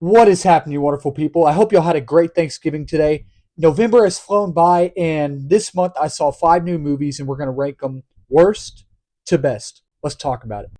What is happening, you wonderful people? I hope y'all had a great Thanksgiving today. November has flown by, and this month I saw 5 new movies, and we're going to rank them worst to best. Let's talk about it.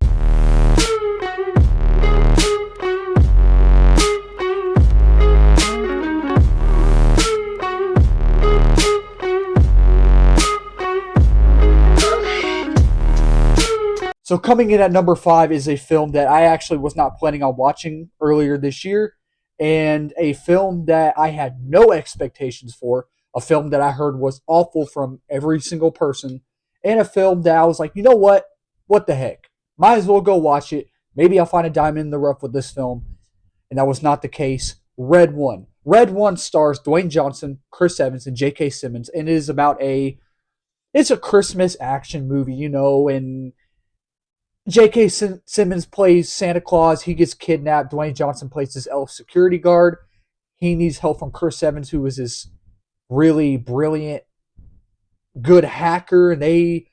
So, coming in at number 5 is a film that I actually was not planning on watching earlier this year, and a film that I had no expectations for, a film that I heard was awful from every single person, and a film that I was like, you know what? What the heck? Might as well go watch it. Maybe I'll find a diamond in the rough with this film. And that was not the case. Red One. Red One stars Dwayne Johnson, Chris Evans, and J.K. Simmons, and it is about it's a Christmas action movie, and J.K. Simmons plays Santa Claus. He gets kidnapped. Dwayne Johnson plays his elf security guard. He needs help from Chris Evans, who is this really brilliant, good hacker, and they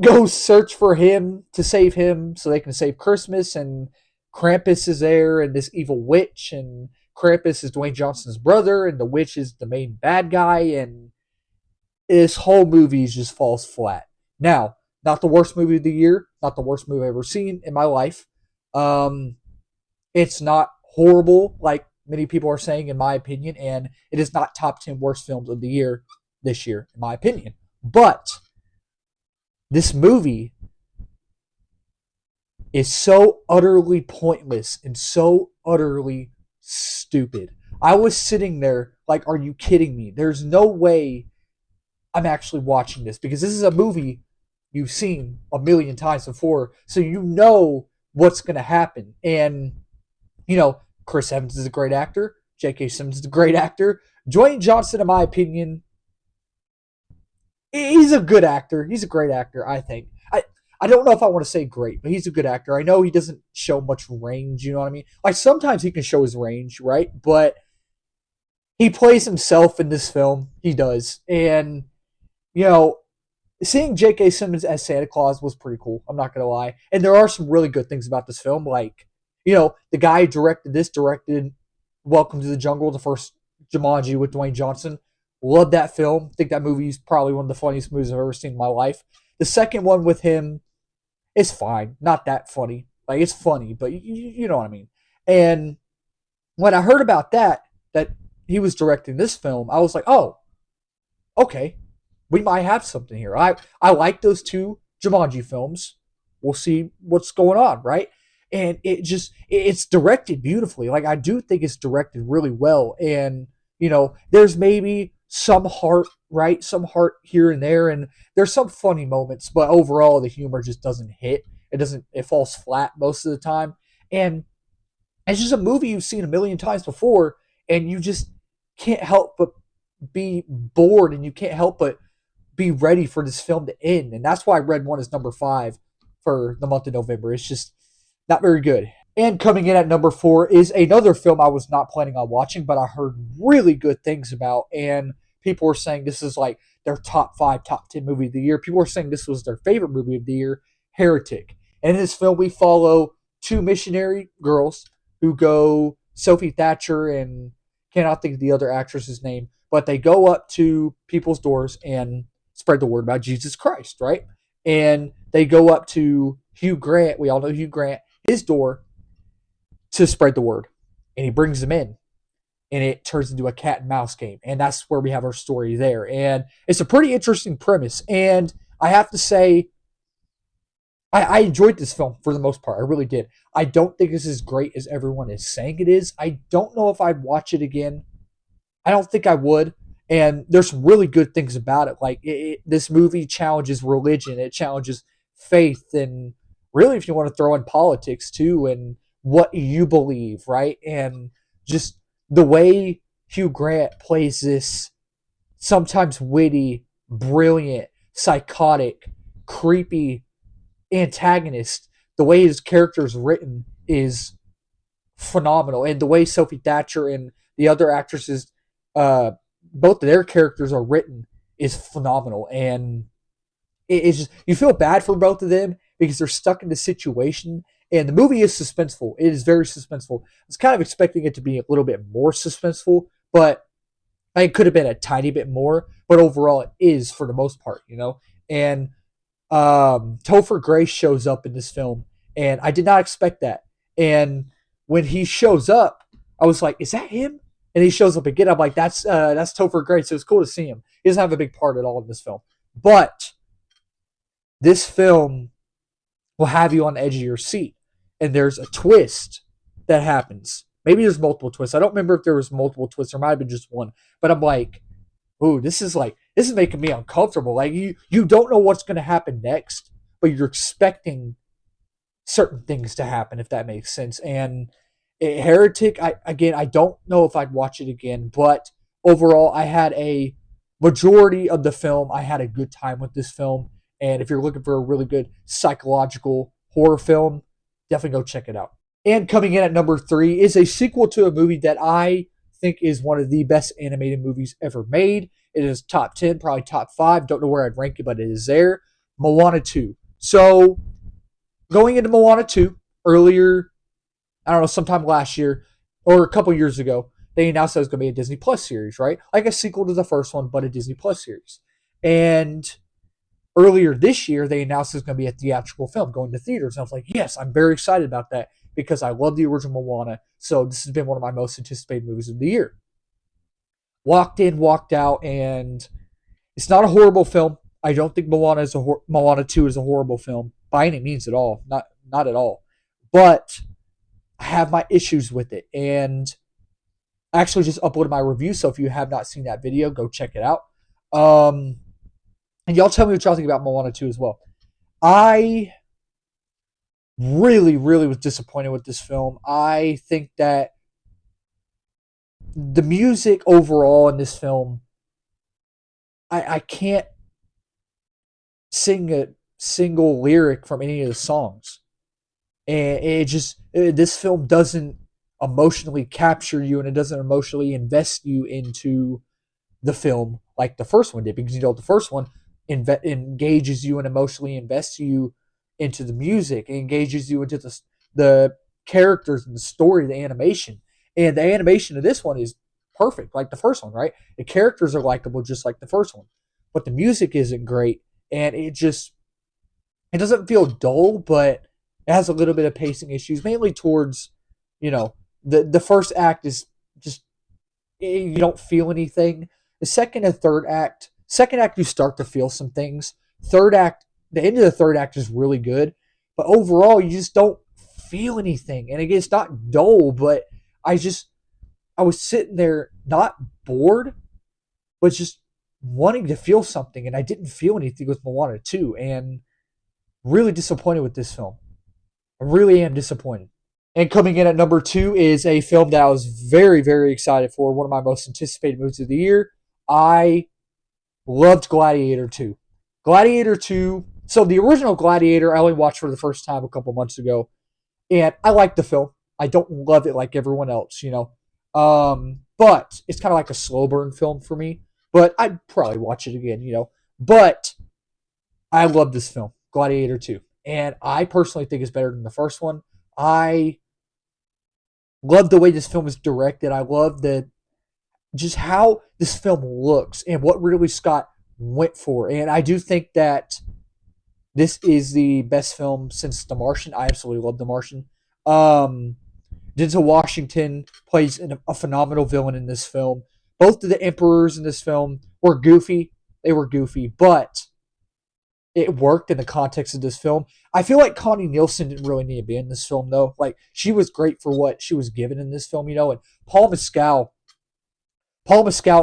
go search for him to save him so they can save Christmas. And Krampus is there, and this evil witch, and Krampus is Dwayne Johnson's brother, and the witch is the main bad guy, and this whole movie just falls flat. Now, not the worst movie of the year, not the worst movie I've ever seen in my life. It's not horrible like many people are saying, in my opinion, and it is not top 10 worst films of the year this year, in my opinion. But this movie is so utterly pointless and so utterly stupid. I was sitting there like, are you kidding me? There's no way I'm actually watching this, because this is a movie you've seen a million times before, so you know what's going to happen. And, Chris Evans is a great actor. J.K. Simmons is a great actor. Dwayne Johnson, in my opinion, he's a good actor. He's a great actor, I think. I don't know if I want to say great, but he's a good actor. I know he doesn't show much range, you know what I mean? Like, sometimes he can show his range, right? But he plays himself in this film. He does. And, seeing J.K. Simmons as Santa Claus was pretty cool. I'm not going to lie. And there are some really good things about this film. Like, the guy who directed Welcome to the Jungle, the first Jumanji with Dwayne Johnson. Love that film. I think that movie is probably one of the funniest movies I've ever seen in my life. The second one with him is fine. Not that funny. Like, it's funny, but you know what I mean. And when I heard about that he was directing this film, I was like, oh, okay. We might have something here. I like those two Jumanji films. We'll see what's going on, right? And it's directed beautifully. Like, I do think it's directed really well. And, there's maybe some heart, right? Some heart here and there. And there's some funny moments, but overall the humor just doesn't hit. It falls flat most of the time. And it's just a movie you've seen a million times before, and you just can't help but be bored, and you can't help but be ready for this film to end. And that's why Red One is number 5 for the month of November. It's just not very good. And coming in at number 4 is another film I was not planning on watching, but I heard really good things about. And people were saying this is like their top 5, top 10 movie of the year. People were saying this was their favorite movie of the year, Heretic. And in this film, we follow 2 missionary girls who go, Sophie Thatcher and cannot think of the other actress's name, but they go up to people's doors and spread the word about Jesus Christ, right? And they go up to Hugh Grant. We all know Hugh Grant, his door, to spread the word. And he brings them in. And it turns into a cat and mouse game. And that's where we have our story there. And it's a pretty interesting premise. And I have to say, I enjoyed this film for the most part. I really did. I don't think it's as great as everyone is saying it is. I don't know if I'd watch it again. I don't think I would. And there's some really good things about it. Like, this movie challenges religion. It challenges faith. And really, if you want to throw in politics too, and what you believe, right? And just the way Hugh Grant plays this sometimes witty, brilliant, psychotic, creepy antagonist, the way his character is written is phenomenal. And the way Sophie Thatcher and the other actresses, both of their characters are written, is phenomenal. And it's just, you feel bad for both of them because they're stuck in this situation And the movie is suspenseful. It is very suspenseful. I was kind of expecting it to be a little bit more suspenseful, but it could have been a tiny bit more. But overall, it is for the most part, And Topher Grace shows up in this film, and I did not expect that. And when he shows up, I was like, "Is that him?" And he shows up again. I'm like, "That's Topher Grace." So it was cool to see him. He doesn't have a big part at all in this film, but this film will have you on the edge of your seat, and there's a twist that happens. Maybe there's multiple twists. I don't remember if there was multiple twists. There might have been just one, but I'm like, "Ooh, this is making me uncomfortable." Like you don't know what's going to happen next, but you're expecting certain things to happen, if that makes sense. And Heretic, I don't know if I'd watch it again, but overall, I had a majority of the film. I had a good time with this film, and if you're looking for a really good psychological horror film, definitely go check it out. And coming in at number 3 is a sequel to a movie that I think is one of the best animated movies ever made. It is top 10, probably top 5. Don't know where I'd rank it, but it is there. Moana 2. So, going into Moana 2, earlier, I don't know, sometime last year or a couple years ago, they announced that it was going to be a Disney Plus series, right? Like a sequel to the first one, but a Disney Plus series. And earlier this year, they announced it was going to be a theatrical film going to theaters. And I was like, yes, I'm very excited about that because I love the original Moana. So this has been one of my most anticipated movies of the year. Walked in, walked out, and it's not a horrible film. I don't think Moana 2 is a horrible film by any means at all. Not at all. But I have my issues with it. And I actually just uploaded my review, so if you have not seen that video, go check it out. And y'all tell me what y'all think about Moana 2 as well. I really, really was disappointed with this film. I think that the music overall in this film, I can't sing a single lyric from any of the songs. And this film doesn't emotionally capture you, and it doesn't emotionally invest you into the film like the first one did, because the first one engages you and emotionally invests you into the music. It engages you into the characters and the story, the animation. And the animation of this one is perfect, like the first one, right? The characters are likable just like the first one. But the music isn't great, and it doesn't feel dull, but it has a little bit of pacing issues, mainly towards, the first act is just, you don't feel anything. The second and second act you start to feel some things. Third act, the end of the third act is really good, but overall you just don't feel anything. And again, it's not dull, but I was sitting there not bored, but just wanting to feel something, and I didn't feel anything with Moana 2, and really disappointed with this film. I really am disappointed. And coming in at number 2 is a film that I was very, very excited for, one of my most anticipated movies of the year. I loved Gladiator 2. Gladiator 2, so the original Gladiator, I only watched for the first time a couple months ago, and I liked the film. I don't love it like everyone else, but it's kind of like a slow burn film for me. But I'd probably watch it again, But I love this film, Gladiator 2. And I personally think it's better than the first one. I love the way this film is directed. I love just how this film looks and what Ridley Scott went for. And I do think that this is the best film since The Martian. I absolutely love The Martian. Denzel Washington plays a phenomenal villain in this film. Both of the emperors in this film were goofy. They were goofy, but it worked in the context of this film. I feel like Connie Nielsen didn't really need to be in this film, though. Like, she was great for what she was given in this film, and Paul Mescal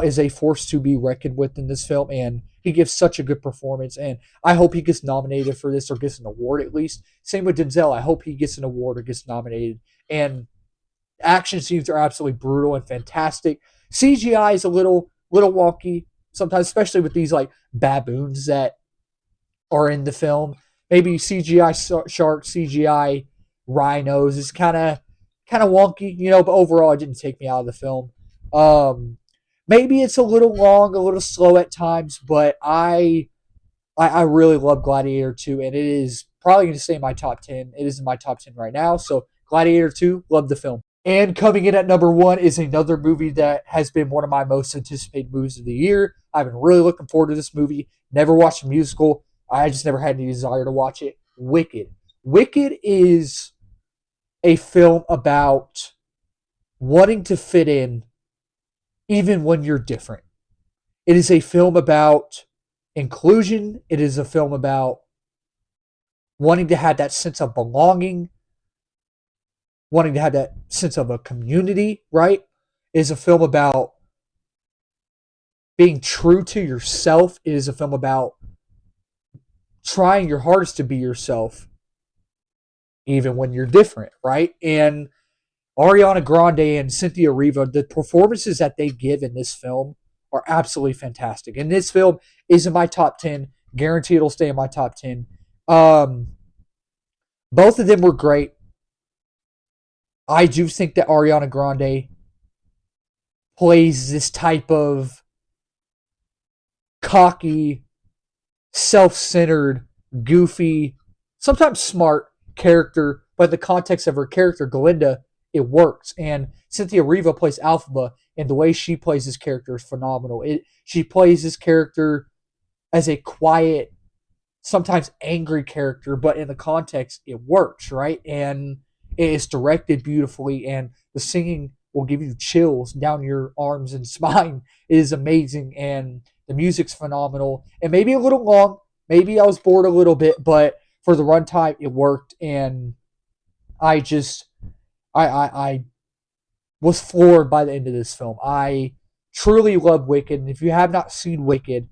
is a force to be reckoned with in this film, and he gives such a good performance, and I hope he gets nominated for this or gets an award at least. Same with Denzel. I hope he gets an award or gets nominated. And action scenes are absolutely brutal and fantastic. CGI is a little wonky sometimes, especially with these like baboons that are in the film. Maybe CGI sharks, CGI rhinos is kind of wonky, but overall it didn't take me out of the film. Maybe it's a little long, a little slow at times, but I really love Gladiator 2, and it is probably going to stay in my top 10. It is in my top 10 right now. So Gladiator 2, love the film. And coming in at number 1 is another movie that has been one of my most anticipated movies of the year. I've been really looking forward to this movie. Never watched a musical. I just never had any desire to watch it. Wicked. Wicked is a film about wanting to fit in even when you're different. It is a film about inclusion. It is a film about wanting to have that sense of belonging, wanting to have that sense of a community, right? It is a film about being true to yourself. It is a film about trying your hardest to be yourself, even when you're different, right? And Ariana Grande and Cynthia Erivo, the performances that they give in this film are absolutely fantastic. And this film is in my top 10. Guarantee it'll stay in my top 10. Both of them were great. I do think that Ariana Grande plays this type of cocky, self-centered, goofy, sometimes smart character, but in the context of her character, Glinda, it works. And Cynthia Erivo plays Alphaba, and the way she plays this character is phenomenal. She plays this character as a quiet, sometimes angry character, but in the context, it works, right? And it's directed beautifully, and the singing will give you chills down your arms and spine. It is amazing, and the music's phenomenal. And maybe a little long. Maybe I was bored a little bit, but for the runtime, it worked, and I was floored by the end of this film. I truly love Wicked, and if you have not seen Wicked,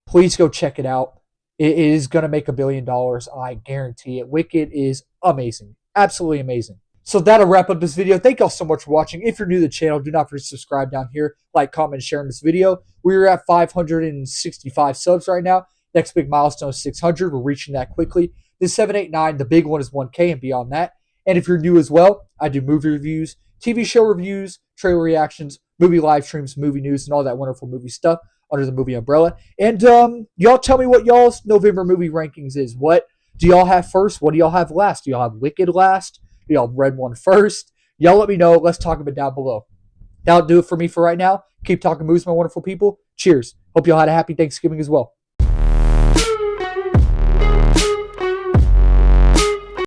please go check it out. It is going to make $1 billion. I guarantee it. Wicked is amazing. Absolutely amazing. So that'll wrap up this video. Thank y'all so much for watching. If you're new to the channel, do not forget to subscribe down here. Like, comment, and share in this video. We're at 565 subs right now. Next big milestone is 600. We're reaching that quickly. Then 789. The big one is 1K and beyond that. And if you're new as well, I do movie reviews, TV show reviews, trailer reactions, movie live streams, movie news, and all that wonderful movie stuff under the movie umbrella. And y'all tell me what y'all's November movie rankings is. What do y'all have first? What do y'all have last? Do y'all have Wicked last? Do y'all have Red One first? Y'all let me know. Let's talk about it down below. That'll do it for me for right now. Keep talking movies, my wonderful people. Cheers. Hope y'all had a happy Thanksgiving as well.